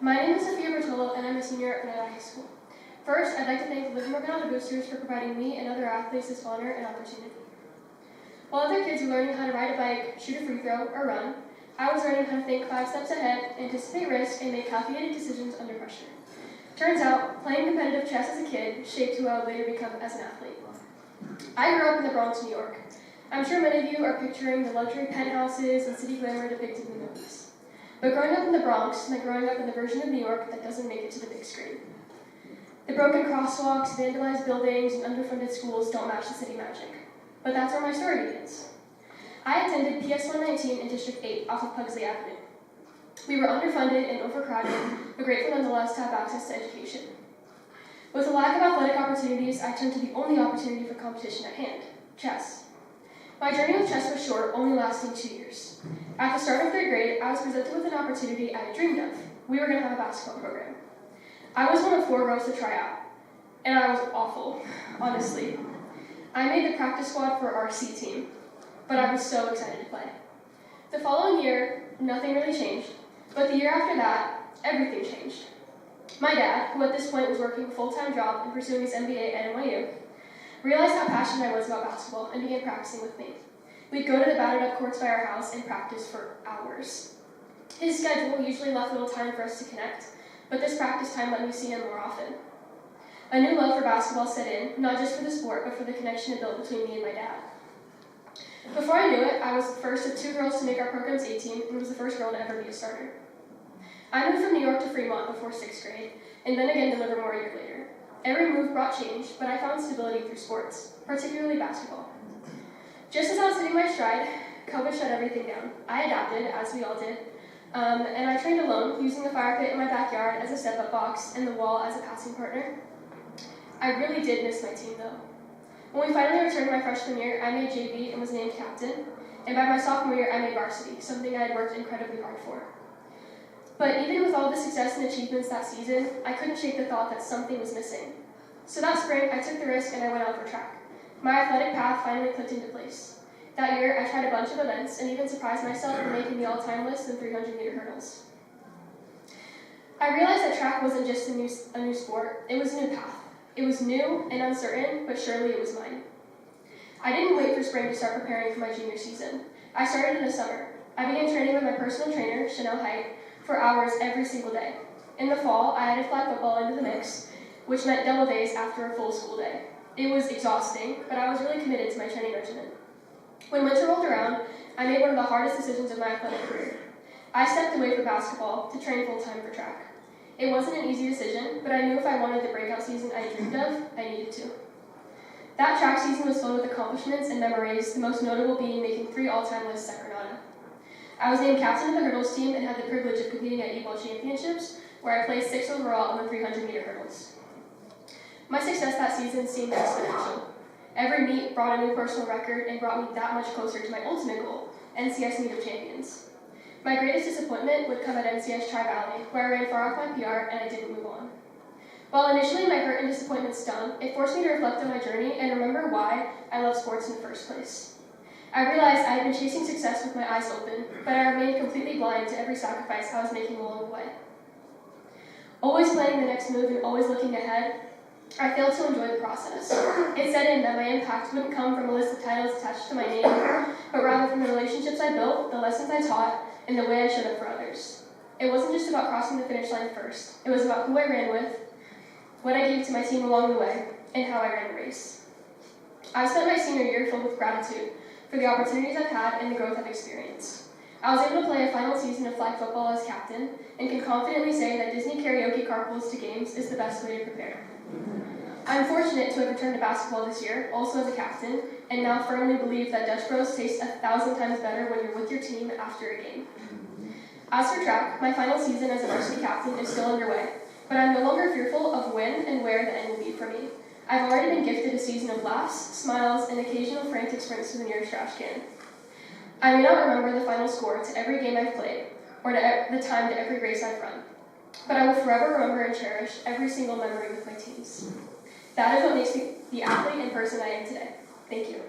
My name is Sophia Bertolo, and I'm a senior at Granada High School. First, I'd like to thank the Olympian Granada boosters for providing me and other athletes this honor and opportunity. While other kids were learning how to ride a bike, shoot a free throw, or run, I was learning how to think 5 steps ahead, anticipate risk, and make calculated decisions under pressure. Turns out, playing competitive chess as a kid shaped who I would later become as an athlete. I grew up in the Bronx, New York. I'm sure many of you are picturing the luxury penthouses and city glamour depicted in the movies. But growing up in the Bronx meant growing up in the version of New York that doesn't make it to the big screen. The broken crosswalks, vandalized buildings, and underfunded schools don't match the city magic. But that's where my story begins. I attended PS 119 in District 8 off of Pugsley Avenue. We were underfunded and overcrowded, but grateful nonetheless to have access to education. With a lack of athletic opportunities, I turned to the only opportunity for competition at hand, chess. My journey with chess was short, only lasting 2 years. At the start of 3rd grade, I was presented with an opportunity I had dreamed of. We were going to have a basketball program. I was one of 4 girls to try out, and I was awful, honestly. I made the practice squad for our C team, but I was so excited to play. The following year, nothing really changed, but the year after that, everything changed. My dad, who at this point was working a full-time job and pursuing his MBA at NYU, realized how passionate I was about basketball and began practicing with me. We'd go to the battered-up courts by our house and practice for hours. His schedule usually left little time for us to connect, but this practice time let me see him more often. A new love for basketball set in, not just for the sport, but for the connection it built between me and my dad. Before I knew it, I was the first of 2 girls to make our program's A team and was the first girl to ever be a starter. I moved from New York to Fremont before 6th grade, and then again to Livermore a year later. Every move brought change, but I found stability through sports, particularly basketball. Just as I was hitting my stride, COVID shut everything down. I adapted, as we all did, and I trained alone, using the fire pit in my backyard as a step-up box and the wall as a passing partner. I really did miss my team, though. When we finally returned my freshman year, I made JV and was named captain, and by my sophomore year, I made varsity, something I had worked incredibly hard for. But even with all the success and achievements that season, I couldn't shake the thought that something was missing. So that spring, I took the risk and I went out for track. My athletic path finally clicked into place. That year, I tried a bunch of events and even surprised myself in making the all-time list in 300-meter hurdles. I realized that track wasn't just a new sport, it was a new path. It was new and uncertain, but surely it was mine. I didn't wait for spring to start preparing for my junior season. I started in the summer. I began training with my personal trainer, Chanel Height, for hours every single day. In the fall, I added flag football into the mix, which meant double days after a full school day. It was exhausting, but I was really committed to my training regimen. When winter rolled around, I made one of the hardest decisions of my athletic career. I stepped away from basketball to train full-time for track. It wasn't an easy decision, but I knew if I wanted the breakout season I dreamed of, I needed to. That track season was filled with accomplishments and memories, the most notable being making 3 all-time lists at Granada. I was named captain of the hurdles team and had the privilege of competing at E-ball championships, where I placed 6th overall on the 300-meter hurdles. My success that season seemed exponential. Every meet brought a new personal record and brought me that much closer to my ultimate goal, NCS Meet of Champions. My greatest disappointment would come at NCS Tri-Valley, where I ran far off my PR and I didn't move on. While initially my hurt and disappointment stung, it forced me to reflect on my journey and remember why I love sports in the first place. I realized I had been chasing success with my eyes open, but I remained completely blind to every sacrifice I was making along the way. Always planning the next move and always looking ahead, I failed to enjoy the process. It set in that my impact wouldn't come from a list of titles attached to my name, but rather from the relationships I built, the lessons I taught, and the way I showed up for others. It wasn't just about crossing the finish line first. It was about who I ran with, what I gave to my team along the way, and how I ran the race. I spent my senior year filled with gratitude for the opportunities I've had and the growth I've experienced. I was able to play a final season of flag football as captain, and can confidently say that Disney karaoke carpools to games is the best way to prepare. I'm fortunate to have returned to basketball this year, also as a captain, and now firmly believe that Dutch Bros taste 1,000 times better when you're with your team after a game. As for track, my final season as a varsity captain is still underway, but I'm no longer fearful of when and where the end will be for me. I've already been gifted a season of laughs, smiles, and occasional frantic sprints to the nearest trash can. I may not remember the final score to every game I've played, or to the time to every race I've run, but I will forever remember and cherish every single memory with my teams. That is what makes me the athlete and person I am today. Thank you.